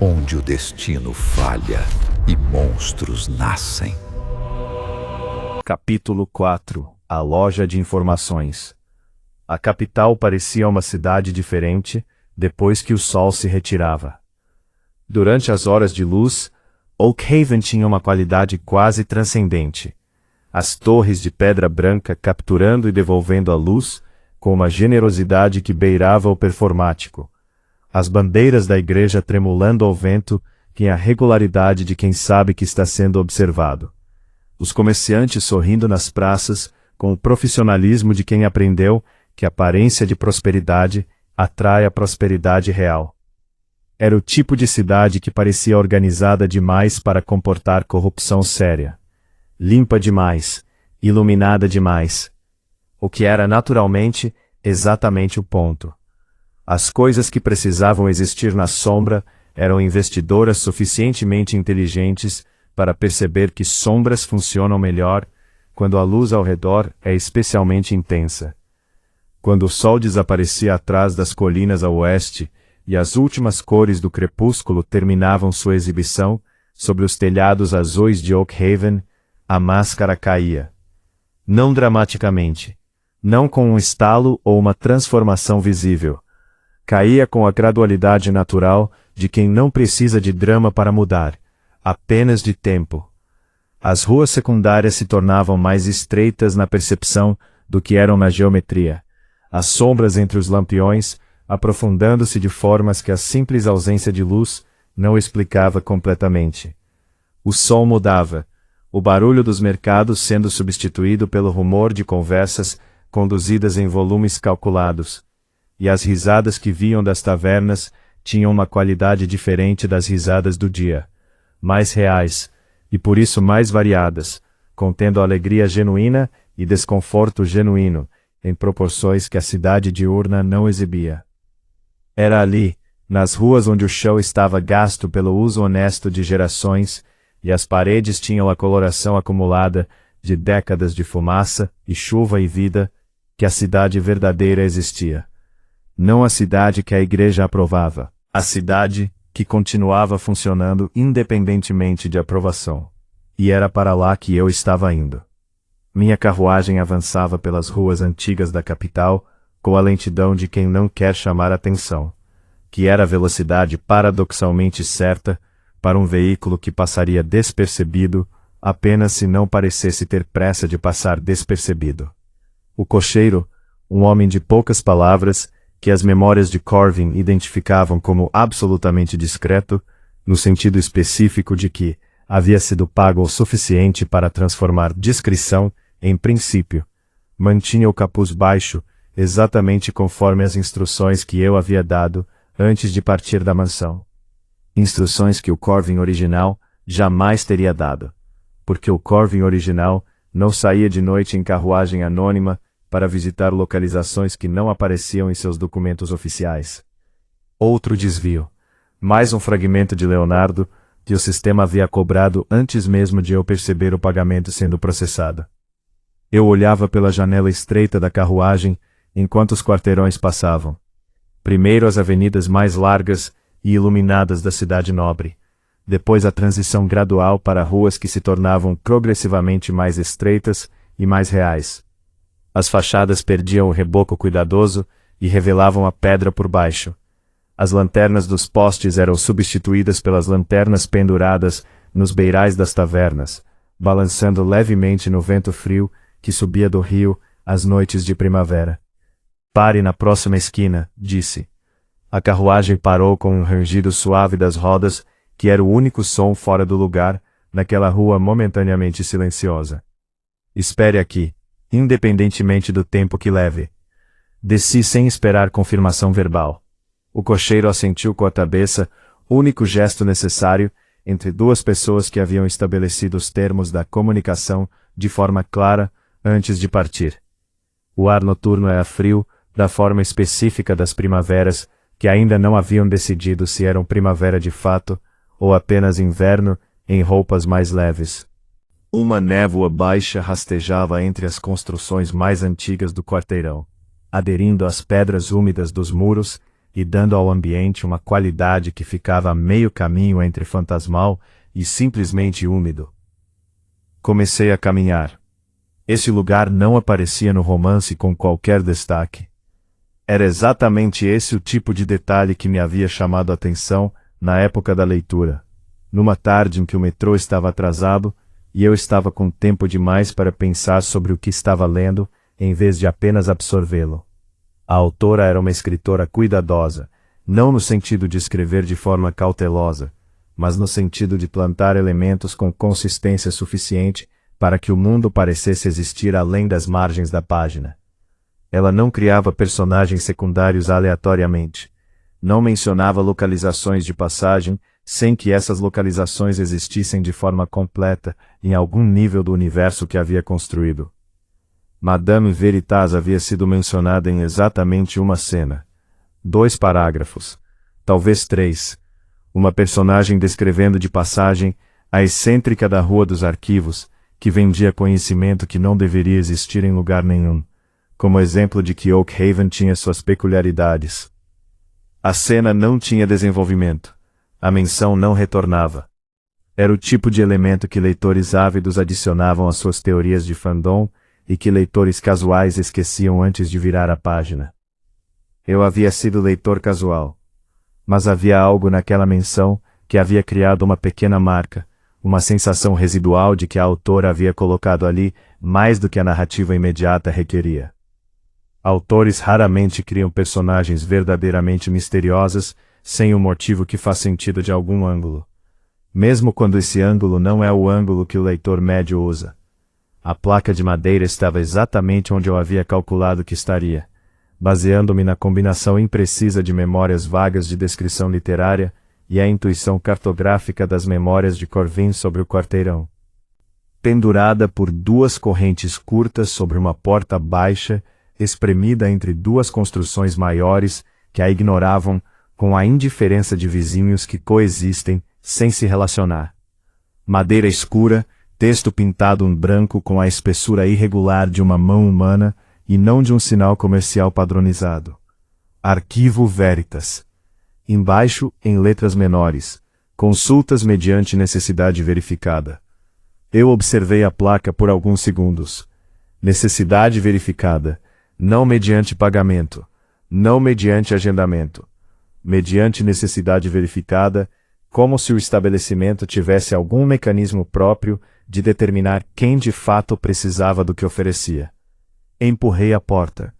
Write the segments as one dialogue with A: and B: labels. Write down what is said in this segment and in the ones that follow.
A: onde o destino falha e monstros nascem.
B: Capítulo 4 – A Loja de Informações. A capital parecia uma cidade diferente depois que o sol se retirava. Durante as horas de luz, Oakhaven tinha uma qualidade quase transcendente. As torres de pedra branca capturando e devolvendo a luz com uma generosidade que beirava o performático. As bandeiras da igreja tremulando ao vento com a regularidade de quem sabe que está sendo observado. Os comerciantes sorrindo nas praças com o profissionalismo de quem aprendeu que a aparência de prosperidade atrai a prosperidade real. Era o tipo de cidade que parecia organizada demais para comportar corrupção séria. Limpa demais, iluminada demais. O que era naturalmente exatamente o ponto. As coisas que precisavam existir na sombra eram investidoras suficientemente inteligentes para perceber que sombras funcionam melhor quando a luz ao redor é especialmente intensa. Quando o sol desaparecia atrás das colinas a oeste e as últimas cores do crepúsculo terminavam sua exibição sobre os telhados azuis de Oakhaven, a máscara caía. Não dramaticamente, não com um estalo ou uma transformação visível. Caía com a gradualidade natural de quem não precisa de drama para mudar, apenas de tempo. As ruas secundárias se tornavam mais estreitas na percepção do que eram na geometria. As sombras entre os lampiões, aprofundando-se de formas que a simples ausência de luz não explicava completamente. O som mudava, o barulho dos mercados sendo substituído pelo rumor de conversas conduzidas em volumes calculados, e as risadas que vinham das tavernas tinham uma qualidade diferente das risadas do dia, mais reais, e por isso mais variadas, contendo alegria genuína e desconforto genuíno, em proporções que a cidade diurna não exibia. Era ali, nas ruas onde o chão estava gasto pelo uso honesto de gerações, e as paredes tinham a coloração acumulada de décadas de fumaça, e chuva e vida, que a cidade verdadeira existia. Não a cidade que a igreja aprovava, a cidade que continuava funcionando independentemente de aprovação. E era para lá que eu estava indo. Minha carruagem avançava pelas ruas antigas da capital, com a lentidão de quem não quer chamar atenção, que era a velocidade paradoxalmente certa para um veículo que passaria despercebido, apenas se não parecesse ter pressa de passar despercebido. O cocheiro, um homem de poucas palavras, que as memórias de Corvin identificavam como absolutamente discreto, no sentido específico de que havia sido pago o suficiente para transformar discrição em princípio, mantinha o capuz baixo, exatamente conforme as instruções que eu havia dado antes de partir da mansão. Instruções que o Corvin original jamais teria dado, porque o Corvin original não saía de noite em carruagem anônima para visitar localizações que não apareciam em seus documentos oficiais. Outro desvio. Mais um fragmento de Leonardo que o sistema havia cobrado antes mesmo de eu perceber o pagamento sendo processado. Eu olhava pela janela estreita da carruagem enquanto os quarteirões passavam. Primeiro as avenidas mais largas e iluminadas da cidade nobre. Depois a transição gradual para ruas que se tornavam progressivamente mais estreitas e mais reais. As fachadas perdiam o reboco cuidadoso e revelavam a pedra por baixo. As lanternas dos postes eram substituídas pelas lanternas penduradas nos beirais das tavernas, balançando levemente no vento frio que subia do rio às noites de primavera. Pare na próxima esquina, disse. A carruagem parou com um rangido suave das rodas, que era o único som fora do lugar, naquela rua momentaneamente silenciosa. Espere aqui, independentemente do tempo que leve. Desci sem esperar confirmação verbal. O cocheiro assentiu com a cabeça, único gesto necessário entre duas pessoas que haviam estabelecido os termos da comunicação de forma clara antes de partir. O ar noturno era frio, da forma específica das primaveras, que ainda não haviam decidido se eram primavera de fato ou apenas inverno em roupas mais leves. Uma névoa baixa rastejava entre as construções mais antigas do quarteirão, aderindo às pedras úmidas dos muros, e dando ao ambiente uma qualidade que ficava a meio caminho entre fantasmal e simplesmente úmido. Comecei a caminhar. Esse lugar não aparecia no romance com qualquer destaque. Era exatamente esse o tipo de detalhe que me havia chamado a atenção na época da leitura, numa tarde em que o metrô estava atrasado e eu estava com tempo demais para pensar sobre o que estava lendo, em vez de apenas absorvê-lo. A autora era uma escritora cuidadosa, não no sentido de escrever de forma cautelosa, mas no sentido de plantar elementos com consistência suficiente para que o mundo parecesse existir além das margens da página. Ela não criava personagens secundários aleatoriamente. Não mencionava localizações de passagem, sem que essas localizações existissem de forma completa em algum nível do universo que havia construído. Madame Veritas havia sido mencionada em exatamente uma cena. 2 parágrafos, talvez 3. Uma personagem descrevendo de passagem a excêntrica da Rua dos Arquivos, que vendia conhecimento que não deveria existir em lugar nenhum, como exemplo de que Oakhaven tinha suas peculiaridades. A cena não tinha desenvolvimento. A menção não retornava. Era o tipo de elemento que leitores ávidos adicionavam às suas teorias de fandom e que leitores casuais esqueciam antes de virar a página. Eu havia sido leitor casual. Mas havia algo naquela menção que havia criado uma pequena marca, uma sensação residual de que a autora havia colocado ali mais do que a narrativa imediata requeria. Autores raramente criam personagens verdadeiramente misteriosas sem um motivo que faz sentido de algum ângulo. Mesmo quando esse ângulo não é o ângulo que o leitor médio usa. A placa de madeira estava exatamente onde eu havia calculado que estaria, baseando-me na combinação imprecisa de memórias vagas de descrição literária e a intuição cartográfica das memórias de Corvin sobre o quarteirão. Pendurada por 2 correntes curtas sobre uma porta baixa, espremida entre 2 construções maiores que a ignoravam com a indiferença de vizinhos que coexistem sem se relacionar. Madeira escura, texto pintado em branco com a espessura irregular de uma mão humana e não de um sinal comercial padronizado. Arquivo Veritas. Embaixo, em letras menores, consultas mediante necessidade verificada. Eu observei a placa por alguns segundos. Necessidade verificada, não mediante pagamento, não mediante agendamento. Mediante necessidade verificada, como se o estabelecimento tivesse algum mecanismo próprio de determinar quem de fato precisava do que oferecia. Empurrei a porta.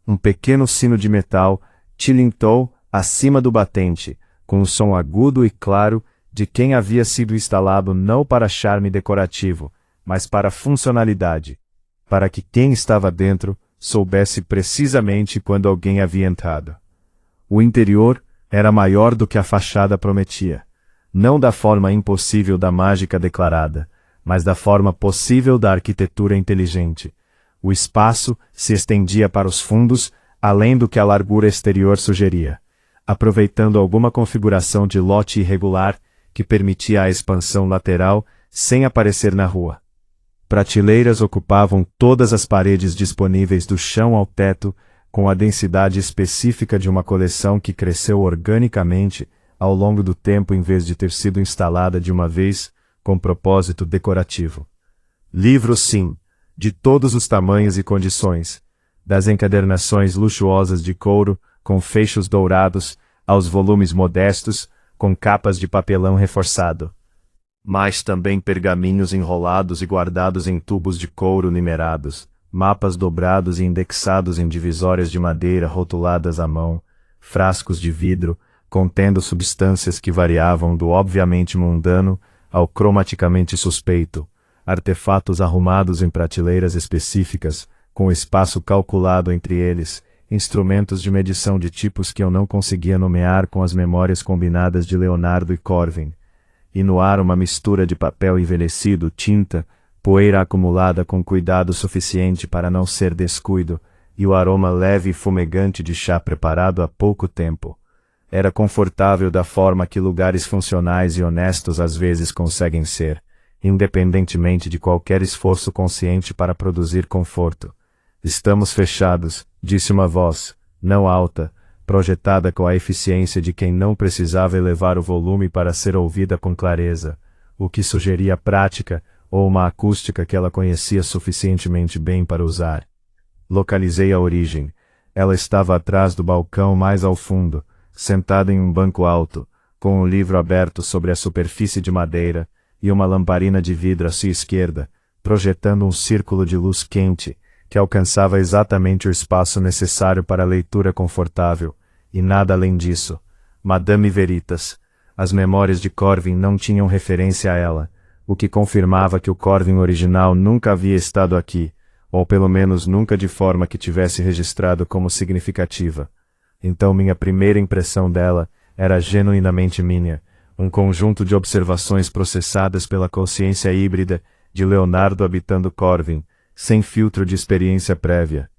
B: Um pequeno sino de metal tilintou acima do batente, com um som agudo e claro de quem havia sido instalado não para charme decorativo, mas para funcionalidade, para que quem estava dentro soubesse precisamente quando alguém havia entrado. O interior era maior do que a fachada prometia, não da forma impossível da mágica declarada, mas da forma possível da arquitetura inteligente. O espaço se estendia para os fundos, além do que a largura exterior sugeria, aproveitando alguma configuração de lote irregular que permitia a expansão lateral sem aparecer na rua. Prateleiras ocupavam todas as paredes disponíveis do chão ao teto, com a densidade específica de uma coleção que cresceu organicamente ao longo do tempo em vez de ter sido instalada de uma vez com propósito decorativo. Livros sim, de todos os tamanhos e condições, das encadernações luxuosas de couro com fechos dourados aos volumes modestos com capas de papelão reforçado. Mas também pergaminhos enrolados e guardados em tubos de couro numerados, mapas dobrados e indexados em divisórias de madeira rotuladas à mão, frascos de vidro, contendo substâncias que variavam do obviamente mundano ao cromaticamente suspeito, artefatos arrumados em prateleiras específicas, com espaço calculado entre eles, instrumentos de medição de tipos que eu não conseguia nomear com as memórias combinadas de Leonardo e Corvin, e no ar uma mistura de papel envelhecido, tinta, poeira acumulada com cuidado suficiente para não ser descuido, e o aroma leve e fumegante de chá preparado há pouco tempo. Era confortável da forma que lugares funcionais e honestos às vezes conseguem ser, independentemente de qualquer esforço consciente para produzir conforto. Estamos fechados, disse uma voz, não alta, projetada com a eficiência de quem não precisava elevar o volume para ser ouvida com clareza, o que sugeria prática ou uma acústica que ela conhecia suficientemente bem para usar. Localizei a origem. Ela estava atrás do balcão mais ao fundo, sentada em um banco alto, com um livro aberto sobre a superfície de madeira e uma lamparina de vidro à sua esquerda, projetando um círculo de luz quente, que alcançava exatamente o espaço necessário para a leitura confortável, e nada além disso. Madame Veritas. As memórias de Corvin não tinham referência a ela, o que confirmava que o Corvin original nunca havia estado aqui, ou pelo menos nunca de forma que tivesse registrado como significativa. Então minha primeira impressão dela era genuinamente minha, um conjunto de observações processadas pela consciência híbrida de Leonardo habitando Corvin, sem filtro de experiência prévia.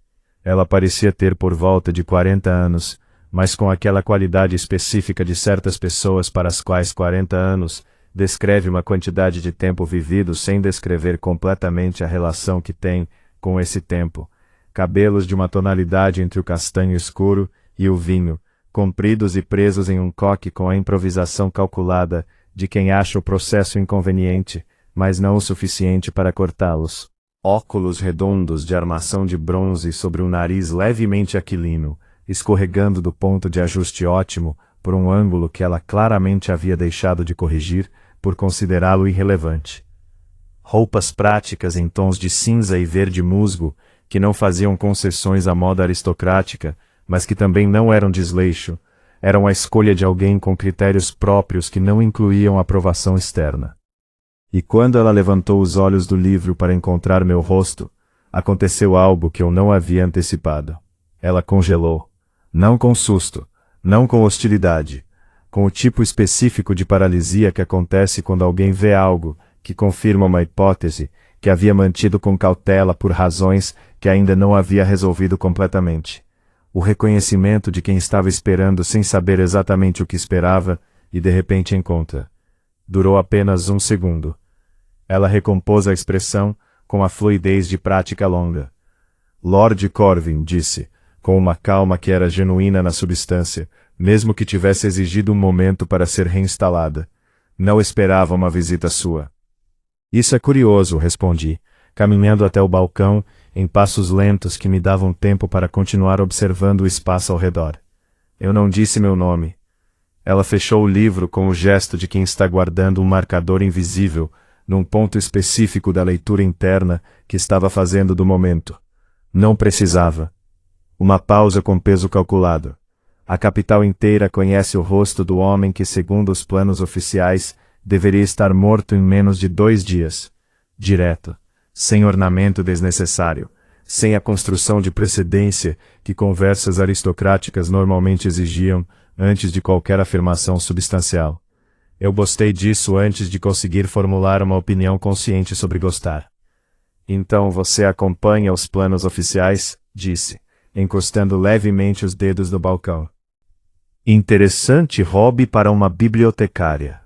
B: Ela parecia ter por volta de 40 anos, mas com aquela qualidade específica de certas pessoas para as quais 40 anos descreve uma quantidade de tempo vivido sem descrever completamente a relação que tem com esse tempo. Cabelos de uma tonalidade entre o castanho escuro e o vinho, compridos e presos em um coque com a improvisação calculada de quem acha o processo inconveniente, mas não o suficiente para cortá-los. Óculos redondos de armação de bronze sobre um nariz levemente aquilino, escorregando do ponto de ajuste ótimo por um ângulo que ela claramente havia deixado de corrigir por considerá-lo irrelevante. Roupas práticas em tons de cinza e verde musgo, que não faziam concessões à moda aristocrática, mas que também não eram desleixo, eram a escolha de alguém com critérios próprios que não incluíam aprovação externa. E quando ela levantou os olhos do livro para encontrar meu rosto, aconteceu algo que eu não havia antecipado. Ela congelou. Não com susto, não com hostilidade, com o tipo específico de paralisia que acontece quando alguém vê algo que confirma uma hipótese que havia mantido com cautela por razões que ainda não havia resolvido completamente. O reconhecimento de quem estava esperando sem saber exatamente o que esperava e de repente encontra. Durou apenas 1 segundo. Ela recompôs a expressão com a fluidez de prática longa. Lord Corvin, disse, com uma calma que era genuína na substância, mesmo que tivesse exigido um momento para ser reinstalada. Não esperava uma visita sua. Isso é curioso, respondi, caminhando até o balcão, em passos lentos que me davam tempo para continuar observando o espaço ao redor. Eu não disse meu nome. Ela fechou o livro com o gesto de quem está guardando um marcador invisível, num ponto específico da leitura interna que estava fazendo do momento. Não precisava. Uma pausa com peso calculado. A capital inteira conhece o rosto do homem que, segundo os planos oficiais, deveria estar morto em menos de 2 dias. Direto, sem ornamento desnecessário, sem a construção de precedência que conversas aristocráticas normalmente exigiam antes de qualquer afirmação substancial. Eu gostei disso antes de conseguir formular uma opinião consciente sobre gostar. Então você acompanha os planos oficiais? Disse, encostando levemente os dedos no balcão. Interessante hobby para uma bibliotecária.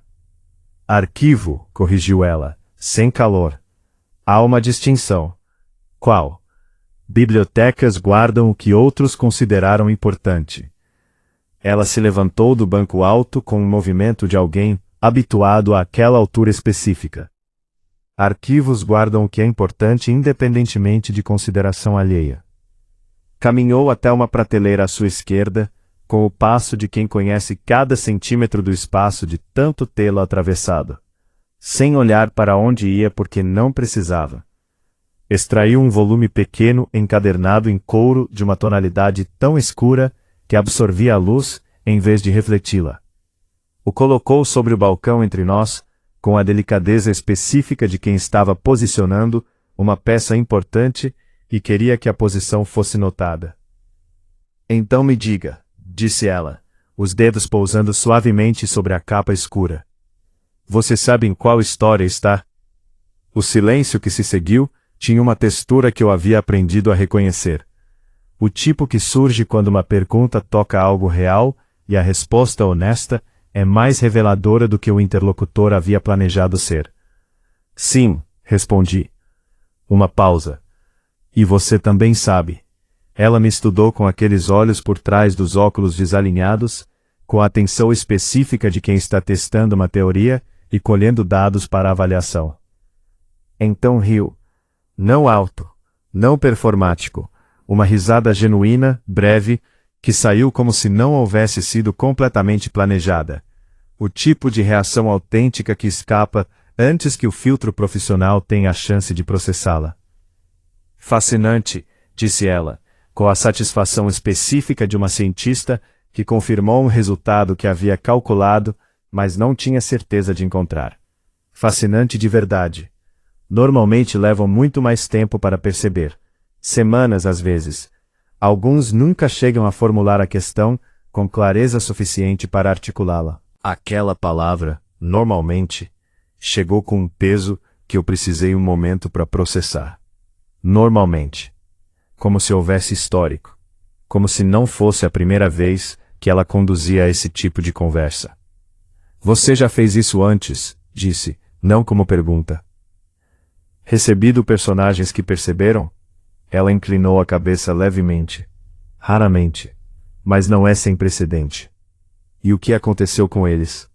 B: Arquivo, corrigiu ela, sem calor. Há uma distinção. Qual? Bibliotecas guardam o que outros consideraram importante. Ela se levantou do banco alto com um movimento de alguém habituado àquela altura específica. Arquivos guardam o que é importante independentemente de consideração alheia. Caminhou até uma prateleira à sua esquerda, com o passo de quem conhece cada centímetro do espaço de tanto tê-lo atravessado, sem olhar para onde ia porque não precisava. Extraiu um volume pequeno encadernado em couro de uma tonalidade tão escura que absorvia a luz em vez de refleti-la. O colocou sobre o balcão entre nós, com a delicadeza específica de quem estava posicionando uma peça importante e queria que a posição fosse notada. Então me diga, disse ela, os dedos pousando suavemente sobre a capa escura. Você sabe em qual história está? O silêncio que se seguiu tinha uma textura que eu havia aprendido a reconhecer. O tipo que surge quando uma pergunta toca algo real e a resposta honesta é mais reveladora do que o interlocutor havia planejado ser. Sim, respondi. Uma pausa. E você também sabe. Ela me estudou com aqueles olhos por trás dos óculos desalinhados, com a atenção específica de quem está testando uma teoria e colhendo dados para avaliação. Então riu. Não alto, não performático, uma risada genuína, breve, que saiu como se não houvesse sido completamente planejada. O tipo de reação autêntica que escapa antes que o filtro profissional tenha a chance de processá-la. Fascinante, disse ela, com a satisfação específica de uma cientista que confirmou um resultado que havia calculado, mas não tinha certeza de encontrar. Fascinante de verdade. Normalmente levam muito mais tempo para perceber. Semanas às vezes. Alguns nunca chegam a formular a questão com clareza suficiente para articulá-la. Aquela palavra, normalmente, chegou com um peso que eu precisei um momento para processar. Normalmente. Como se houvesse histórico. Como se não fosse a primeira vez que ela conduzia a esse tipo de conversa. Você já fez isso antes, disse, não como pergunta. Recebido personagens que perceberam? Ela inclinou a cabeça levemente. Raramente. Mas não é sem precedente. E o que aconteceu com eles?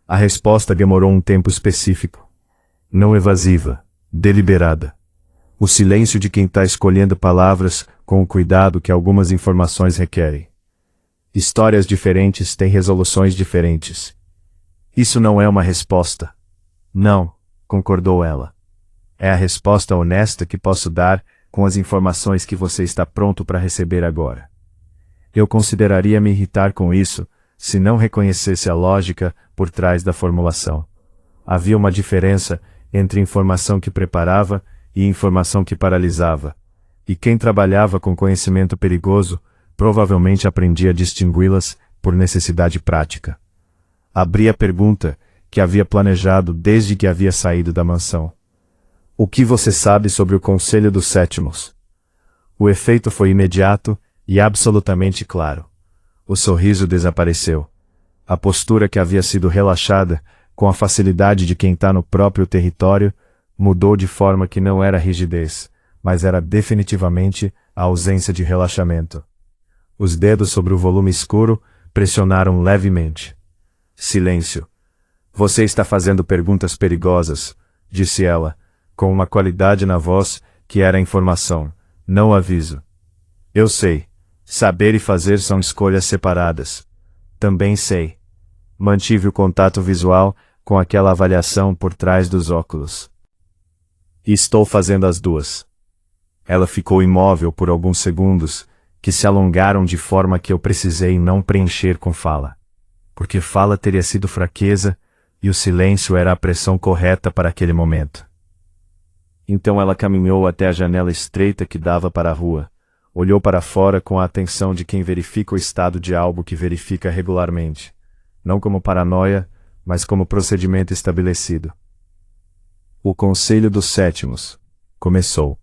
B: A resposta demorou um tempo específico. Não evasiva, deliberada. O silêncio de quem está escolhendo palavras com o cuidado que algumas informações requerem. Histórias diferentes têm resoluções diferentes. Isso não é uma resposta. Não, concordou ela. É a resposta honesta que posso dar com as informações que você está pronto para receber agora. Eu consideraria me irritar com isso, se não reconhecesse a lógica por trás da formulação. Havia uma diferença entre informação que preparava e informação que paralisava, e quem trabalhava com conhecimento perigoso provavelmente aprendia a distingui-las por necessidade prática. Abri a pergunta que havia planejado desde que havia saído da mansão. O que você sabe sobre o Conselho dos Sétimos? O efeito foi imediato e absolutamente claro. O sorriso desapareceu. A postura que havia sido relaxada, com a facilidade de quem está no próprio território, mudou de forma que não era rigidez, mas era definitivamente a ausência de relaxamento. Os dedos sobre o volume escuro pressionaram levemente. Silêncio. Você está fazendo perguntas perigosas, disse ela, com uma qualidade na voz que era informação, não aviso. Eu sei. Saber e fazer são escolhas separadas. Também sei. Mantive o contato visual com aquela avaliação por trás dos óculos. E estou fazendo as duas. Ela ficou imóvel por alguns segundos, que se alongaram de forma que eu precisei não preencher com fala. Porque fala teria sido fraqueza, e o silêncio era a pressão correta para aquele momento. Então ela caminhou até a janela estreita que dava para a rua, olhou para fora com a atenção de quem verifica o estado de algo que verifica regularmente, não como paranoia, mas como procedimento estabelecido. O Conselho dos Sétimos começou,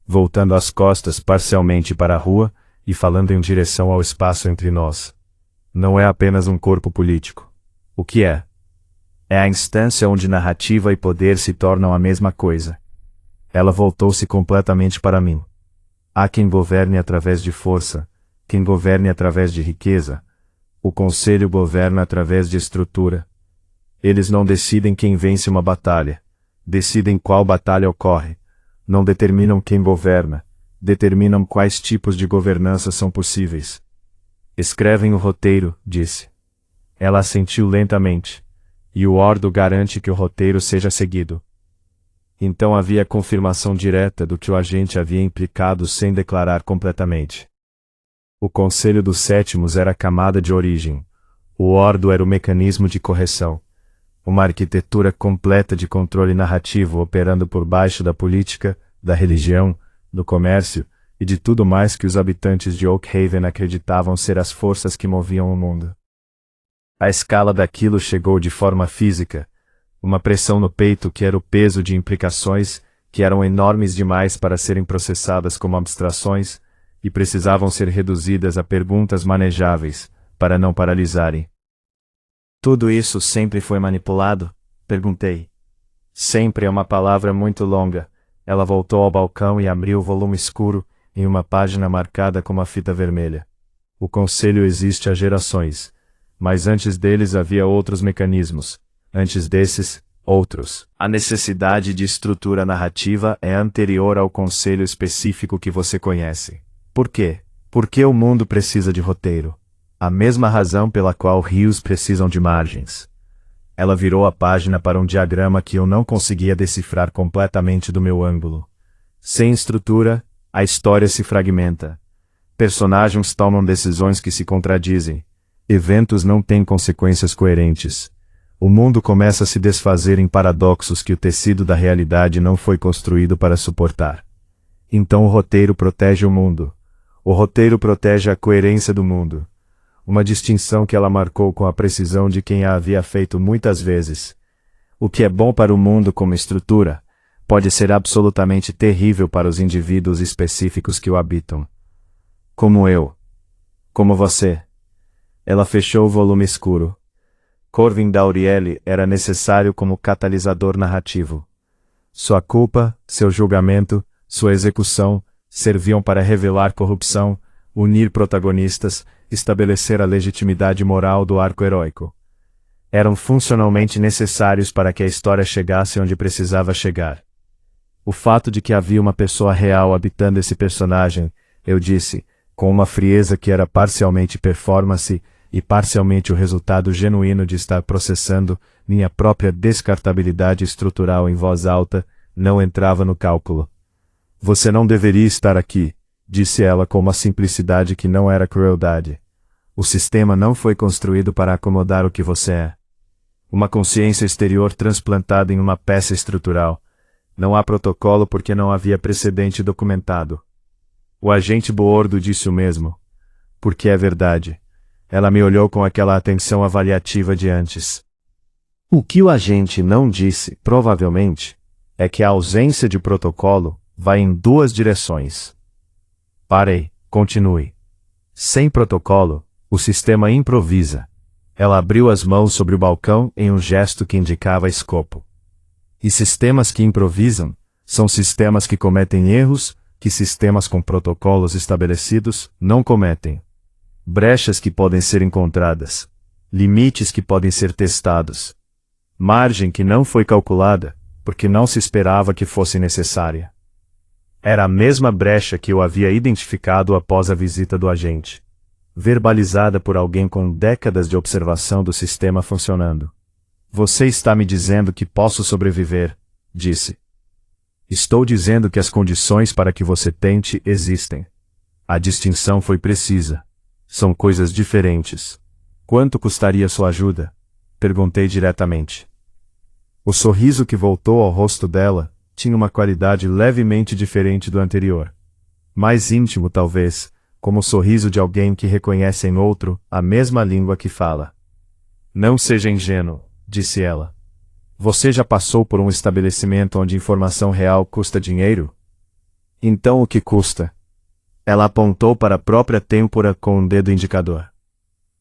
B: voltando as costas parcialmente para a rua e falando em direção ao espaço entre nós. Não é apenas um corpo político. O que é? É a instância onde narrativa e poder se tornam a mesma coisa. Ela voltou-se completamente para mim. Há quem governe através de força, quem governe através de riqueza. O Conselho governa através de estrutura. Eles não decidem quem vence uma batalha. Decidem qual batalha ocorre. Não determinam quem governa. Determinam quais tipos de governança são possíveis. Escrevem o roteiro, disse. Ela assentiu lentamente. E o ordo garante que o roteiro seja seguido. Então havia confirmação direta do que o agente havia implicado sem declarar completamente. O Conselho dos Sétimos era a camada de origem. O ordo era o mecanismo de correção. Uma arquitetura completa de controle narrativo operando por baixo da política, da religião, do comércio e de tudo mais que os habitantes de Oakhaven acreditavam ser as forças que moviam o mundo. A escala daquilo chegou de forma física, uma pressão no peito que era o peso de implicações que eram enormes demais para serem processadas como abstrações e precisavam ser reduzidas a perguntas manejáveis, para não paralisarem. Tudo isso sempre foi manipulado? Perguntei. Sempre é uma palavra muito longa. Ela voltou ao balcão e abriu o volume escuro, em uma página marcada com uma fita vermelha. O conselho existe há gerações, mas antes deles havia outros mecanismos. Antes desses, outros. A necessidade de estrutura narrativa é anterior ao conselho específico que você conhece. Por quê? Porque o mundo precisa de roteiro. A mesma razão pela qual rios precisam de margens. Ela virou a página para um diagrama que eu não conseguia decifrar completamente do meu ângulo. Sem estrutura, a história se fragmenta. Personagens tomam decisões que se contradizem. Eventos não têm consequências coerentes. O mundo começa a se desfazer em paradoxos que o tecido da realidade não foi construído para suportar. Então o roteiro protege o mundo. O roteiro protege a coerência do mundo. Uma distinção que ela marcou com a precisão de quem a havia feito muitas vezes. O que é bom para o mundo como estrutura, pode ser absolutamente terrível para os indivíduos específicos que o habitam. Como eu. Como você. Ela fechou o volume escuro. Corvin Daurielli era necessário como catalisador narrativo. Sua culpa, seu julgamento, sua execução, serviam para revelar corrupção, unir protagonistas, estabelecer a legitimidade moral do arco heróico. Eram funcionalmente necessários para que a história chegasse onde precisava chegar. O fato de que havia uma pessoa real habitando esse personagem, eu disse, com uma frieza que era parcialmente performance e parcialmente o resultado genuíno de estar processando minha própria descartabilidade estrutural em voz alta, não entrava no cálculo. Você não deveria estar aqui, disse ela com uma simplicidade que não era crueldade. O sistema não foi construído para acomodar o que você é. Uma consciência exterior transplantada em uma peça estrutural. Não há protocolo porque não havia precedente documentado. O agente Boordo disse o mesmo. Porque é verdade. Ela me olhou com aquela atenção avaliativa de antes. O que o agente não disse, provavelmente, é que a ausência de protocolo vai em duas direções. Parei, continue. Sem protocolo, o sistema improvisa. Ela abriu as mãos sobre o balcão em um gesto que indicava escopo. E sistemas que improvisam são sistemas que cometem erros que sistemas com protocolos estabelecidos não cometem. Brechas que podem ser encontradas. Limites que podem ser testados. Margem que não foi calculada, porque não se esperava que fosse necessária. Era a mesma brecha que eu havia identificado após a visita do agente. Verbalizada por alguém com décadas de observação do sistema funcionando. Você está me dizendo que posso sobreviver, disse. Estou dizendo que as condições para que você tente existem. A distinção foi precisa. São coisas diferentes. Quanto custaria sua ajuda? Perguntei diretamente. O sorriso que voltou ao rosto dela tinha uma qualidade levemente diferente do anterior. Mais íntimo, talvez, como o sorriso de alguém que reconhece em outro a mesma língua que fala. Não seja ingênuo, disse ela. Você já passou por um estabelecimento onde informação real custa dinheiro? Então o que custa? Ela apontou para a própria têmpora com um dedo indicador.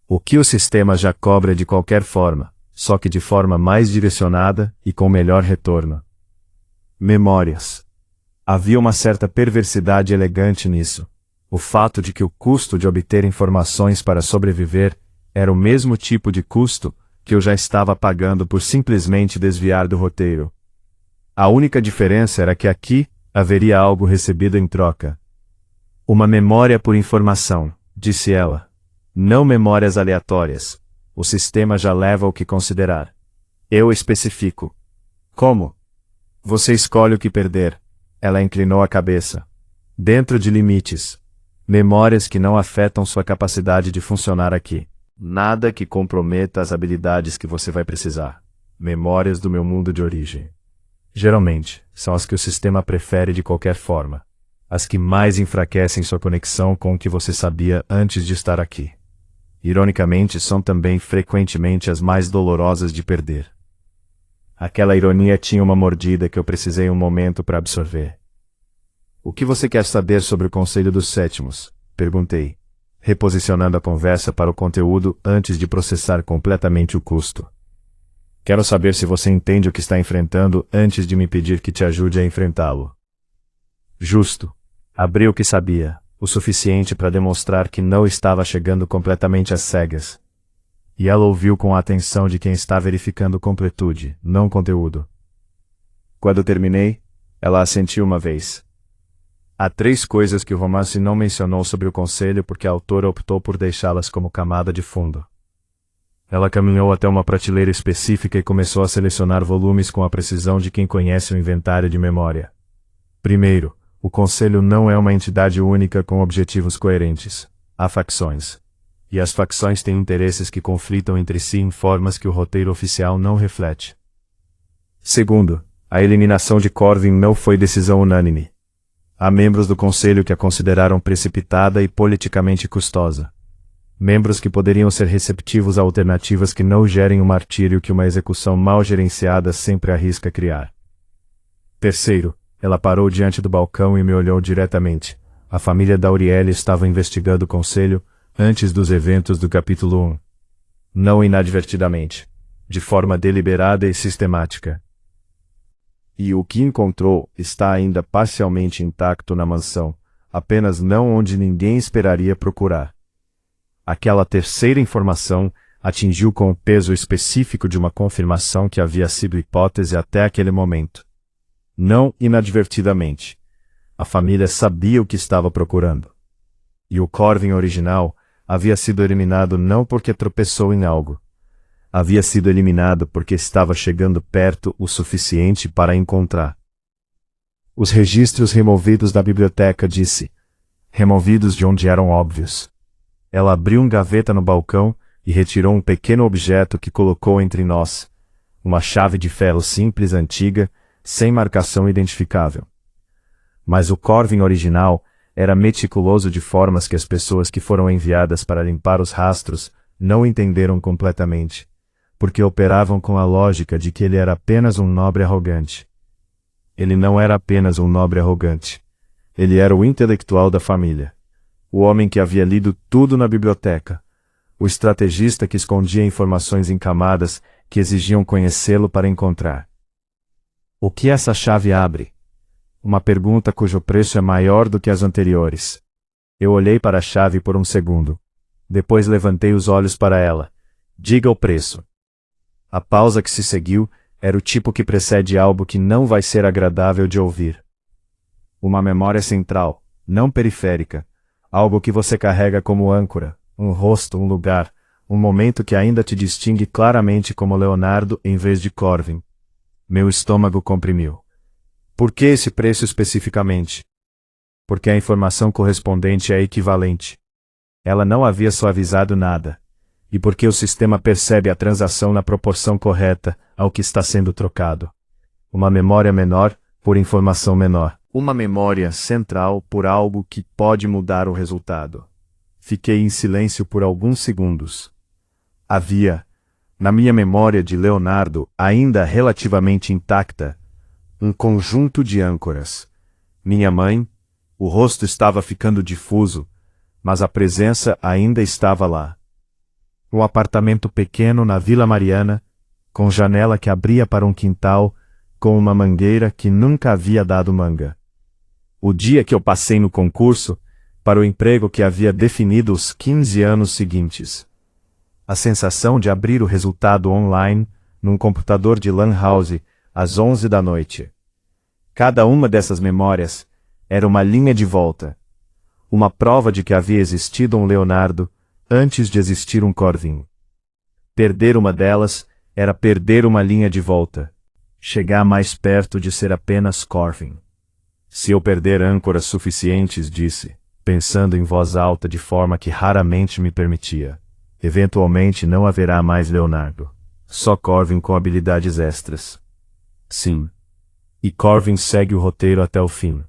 B: O que o sistema já cobra de qualquer forma, só que de forma mais direcionada e com melhor retorno. Memórias. Havia uma certa perversidade elegante nisso. O fato de que o custo de obter informações para sobreviver era o mesmo tipo de custo que eu já estava pagando por simplesmente desviar do roteiro. A única diferença era que aqui haveria algo recebido em troca. Uma memória por informação, disse ela. Não memórias aleatórias. O sistema já leva o que considerar. Eu especifico. Como? Você escolhe o que perder. Ela inclinou a cabeça. Dentro de limites. Memórias que não afetam sua capacidade de funcionar aqui. Nada que comprometa as habilidades que você vai precisar. Memórias do meu mundo de origem. Geralmente, são as que o sistema prefere de qualquer forma. As que mais enfraquecem sua conexão com o que você sabia antes de estar aqui. Ironicamente, são também frequentemente as mais dolorosas de perder. Aquela ironia tinha uma mordida que eu precisei um momento para absorver. O que você quer saber sobre o Conselho dos Sétimos? Perguntei, reposicionando a conversa para o conteúdo antes de processar completamente o custo. Quero saber se você entende o que está enfrentando antes de me pedir que te ajude a enfrentá-lo. Justo. Abri o que sabia, o suficiente para demonstrar que não estava chegando completamente às cegas. E ela ouviu com a atenção de quem está verificando completude, não conteúdo. Quando terminei, ela assentiu uma vez. Há 3 coisas que o romance não mencionou sobre o conselho porque a autora optou por deixá-las como camada de fundo. Ela caminhou até uma prateleira específica e começou a selecionar volumes com a precisão de quem conhece o inventário de memória. Primeiro, o conselho não é uma entidade única com objetivos coerentes. Há facções. E as facções têm interesses que conflitam entre si em formas que o roteiro oficial não reflete. Segundo, a eliminação de Corvin não foi decisão unânime. Há membros do conselho que a consideraram precipitada e politicamente custosa. Membros que poderiam ser receptivos a alternativas que não gerem o martírio que uma execução mal gerenciada sempre arrisca criar. Terceiro, ela parou diante do balcão e me olhou diretamente. A família Daurielli estava investigando o conselho antes dos eventos do capítulo 1. Não inadvertidamente. De forma deliberada e sistemática. E o que encontrou está ainda parcialmente intacto na mansão, apenas não onde ninguém esperaria procurar. Aquela terceira informação atingiu com o peso específico de uma confirmação que havia sido hipótese até aquele momento. Não inadvertidamente. A família sabia o que estava procurando. E o Corvin original havia sido eliminado não porque tropeçou em algo. Havia sido eliminado porque estava chegando perto o suficiente para encontrar. Os registros removidos da biblioteca, disse. Removidos de onde eram óbvios. Ela abriu uma gaveta no balcão e retirou um pequeno objeto que colocou entre nós. Uma chave de ferro simples antiga, sem marcação identificável. Mas o Corvin original era meticuloso de formas que as pessoas que foram enviadas para limpar os rastros não entenderam completamente, porque operavam com a lógica de que ele era apenas um nobre arrogante. Ele não era apenas um nobre arrogante. Ele era o intelectual da família. O homem que havia lido tudo na biblioteca. O estrategista que escondia informações em camadas que exigiam conhecê-lo para encontrar. O que essa chave abre? Uma pergunta cujo preço é maior do que as anteriores. Eu olhei para a chave por um segundo. Depois levantei os olhos para ela. Diga o preço. A pausa que se seguiu era o tipo que precede algo que não vai ser agradável de ouvir. Uma memória central, não periférica. Algo que você carrega como âncora, um rosto, um lugar, um momento que ainda te distingue claramente como Leonardo em vez de Corvin. Meu estômago comprimiu. Por que esse preço especificamente? Porque a informação correspondente é equivalente. Ela não havia suavizado nada. E porque o sistema percebe a transação na proporção correta ao que está sendo trocado. Uma memória menor por informação menor. Uma memória central por algo que pode mudar o resultado. Fiquei em silêncio por alguns segundos. Havia, na minha memória de Leonardo, ainda relativamente intacta, um conjunto de âncoras. Minha mãe, o rosto estava ficando difuso, mas a presença ainda estava lá. Um apartamento pequeno na Vila Mariana, com janela que abria para um quintal, com uma mangueira que nunca havia dado manga. O dia que eu passei no concurso, para o emprego que havia definido os 15 anos seguintes. A sensação de abrir o resultado online, num computador de lan house, às 11 da noite. Cada uma dessas memórias era uma linha de volta. Uma prova de que havia existido um Leonardo, antes de existir um Corvin. Perder uma delas era perder uma linha de volta. Chegar mais perto de ser apenas Corvin. Se eu perder âncoras suficientes, disse, pensando em voz alta de forma que raramente me permitia, eventualmente não haverá mais Leonardo. Só Corvin com habilidades extras. Sim. E Corvin segue o roteiro até o fim.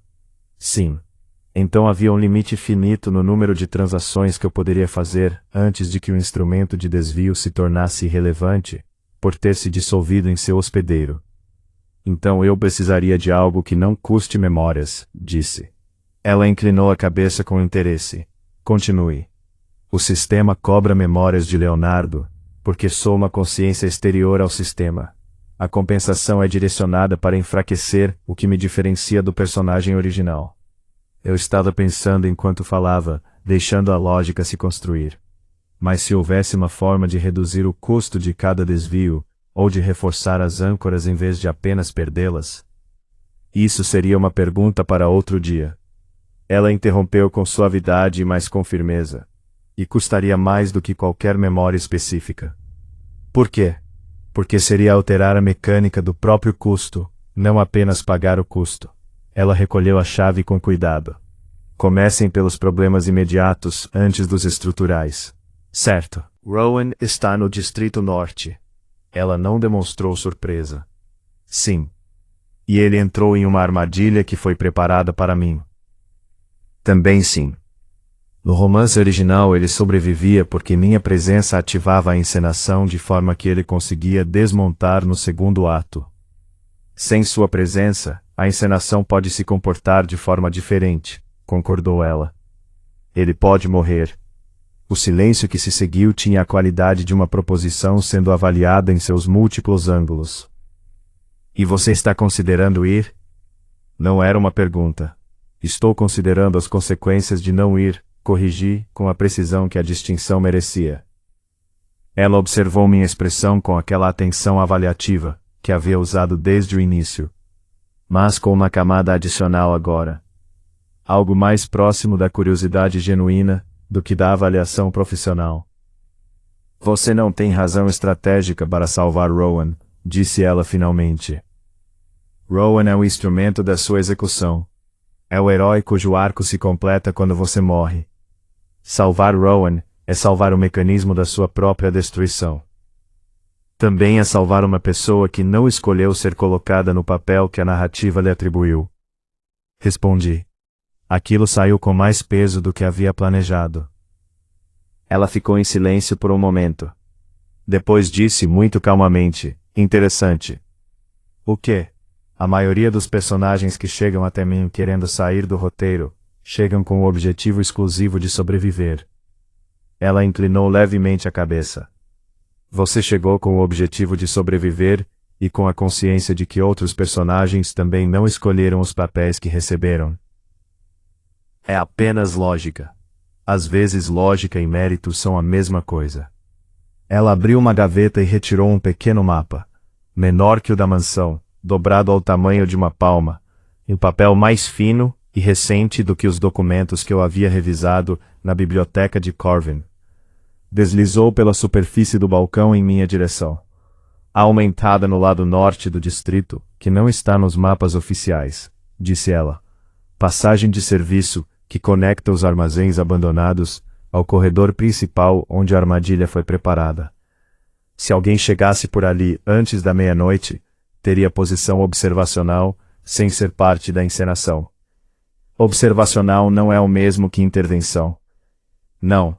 B: Sim. Então havia um limite finito no número de transações que eu poderia fazer antes de que o instrumento de desvio se tornasse irrelevante, por ter se dissolvido em seu hospedeiro. Então eu precisaria de algo que não custe memórias, disse. Ela inclinou a cabeça com interesse. Continue. O sistema cobra memórias de Leonardo, porque sou uma consciência exterior ao sistema. A compensação é direcionada para enfraquecer o que me diferencia do personagem original. Eu estava pensando enquanto falava, deixando a lógica se construir. Mas se houvesse uma forma de reduzir o custo de cada desvio, ou de reforçar as âncoras em vez de apenas perdê-las? Isso seria uma pergunta para outro dia. Ela interrompeu com suavidade, mas com firmeza. E custaria mais do que qualquer memória específica. Por quê? Porque seria alterar a mecânica do próprio custo, não apenas pagar o custo. Ela recolheu a chave com cuidado. Comecem pelos problemas imediatos antes dos estruturais. Certo. Rowan está no Distrito Norte. Ela não demonstrou surpresa. Sim. E ele entrou em uma armadilha que foi preparada para mim. Também sim. No romance original ele sobrevivia porque minha presença ativava a encenação de forma que ele conseguia desmontar no segundo ato. Sem sua presença, a encenação pode se comportar de forma diferente, concordou ela. Ele pode morrer. O silêncio que se seguiu tinha a qualidade de uma proposição sendo avaliada em seus múltiplos ângulos. E você está considerando ir? Não era uma pergunta. Estou considerando as consequências de não ir, corrigi, com a precisão que a distinção merecia. Ela observou minha expressão com aquela atenção avaliativa, que havia usado desde o início. Mas com uma camada adicional agora. Algo mais próximo da curiosidade genuína, do que da avaliação profissional. Você não tem razão estratégica para salvar Rowan, disse ela finalmente. Rowan é o instrumento da sua execução. É o herói cujo arco se completa quando você morre. Salvar Rowan é salvar o mecanismo da sua própria destruição. Também é salvar uma pessoa que não escolheu ser colocada no papel que a narrativa lhe atribuiu. Respondi. Aquilo saiu com mais peso do que havia planejado. Ela ficou em silêncio por um momento. Depois disse muito calmamente, interessante. O quê? A maioria dos personagens que chegam até mim querendo sair do roteiro, chegam com o objetivo exclusivo de sobreviver. Ela inclinou levemente a cabeça. Você chegou com o objetivo de sobreviver, e com a consciência de que outros personagens também não escolheram os papéis que receberam. É apenas lógica. Às vezes lógica e mérito são a mesma coisa. Ela abriu uma gaveta e retirou um pequeno mapa, menor que o da mansão, dobrado ao tamanho de uma palma, em papel mais fino e recente do que os documentos que eu havia revisado na biblioteca de Corvin. Deslizou pela superfície do balcão em minha direção. A aumentada no lado norte do distrito, que não está nos mapas oficiais, disse ela. Passagem de serviço que conecta os armazéns abandonados ao corredor principal onde a armadilha foi preparada. Se alguém chegasse por ali antes da meia-noite, teria posição observacional, sem ser parte da encenação. Observacional não é o mesmo que intervenção. Não.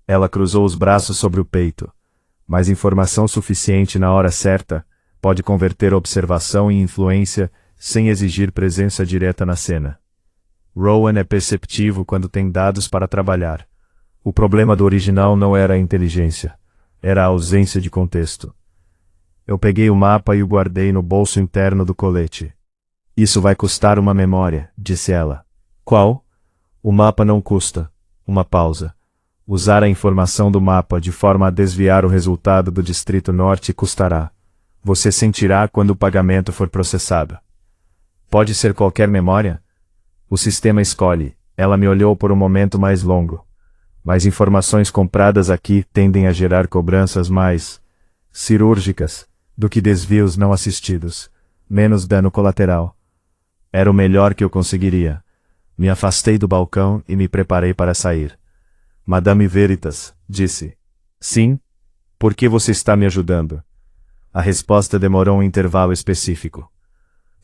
B: Ela cruzou os braços sobre o peito. Mas informação suficiente na hora certa pode converter observação em influência sem exigir presença direta na cena. Rowan é perceptivo quando tem dados para trabalhar. O problema do original não era a inteligência, era a ausência de contexto. Eu peguei o mapa e o guardei no bolso interno do colete. Isso vai custar uma memória, disse ela. Qual? O mapa não custa. Uma pausa. Usar a informação do mapa de forma a desviar o resultado do Distrito Norte custará. Você sentirá quando o pagamento for processado. Pode ser qualquer memória? O sistema escolhe. Ela me olhou por um momento mais longo. Mas informações compradas aqui tendem a gerar cobranças mais cirúrgicas do que desvios não assistidos. Menos dano colateral. Era o melhor que eu conseguiria. Me afastei do balcão e me preparei para sair. Madame Veritas, disse. Sim? Por que você está me ajudando? A resposta demorou um intervalo específico.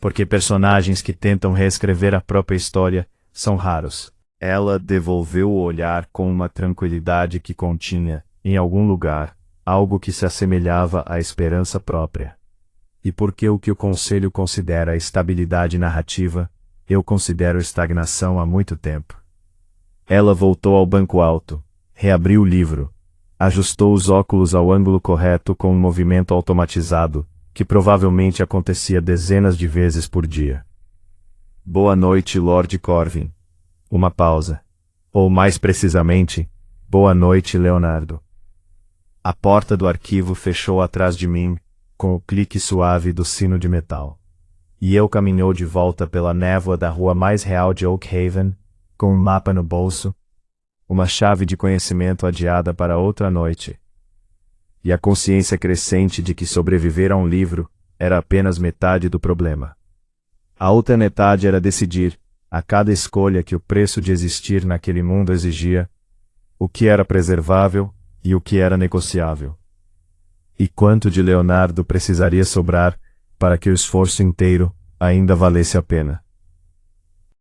B: Porque personagens que tentam reescrever a própria história são raros. Ela devolveu o olhar com uma tranquilidade que continha, em algum lugar, algo que se assemelhava à esperança própria. E porque o que o Conselho considera estabilidade narrativa, eu considero estagnação há muito tempo. Ela voltou ao banco alto, reabriu o livro, ajustou os óculos ao ângulo correto com um movimento automatizado, que provavelmente acontecia dezenas de vezes por dia. Boa noite, Lord Corvin. Uma pausa. Ou mais precisamente, boa noite, Leonardo. A porta do arquivo fechou atrás de mim, com o clique suave do sino de metal. E eu caminhou de volta pela névoa da rua mais real de Oakhaven, com um mapa no bolso, uma chave de conhecimento adiada para outra noite, e a consciência crescente de que sobreviver a um livro era apenas metade do problema. A outra metade era decidir, a cada escolha que o preço de existir naquele mundo exigia, o que era preservável e o que era negociável. E quanto de Leonardo precisaria sobrar para que o esforço inteiro ainda valesse a pena.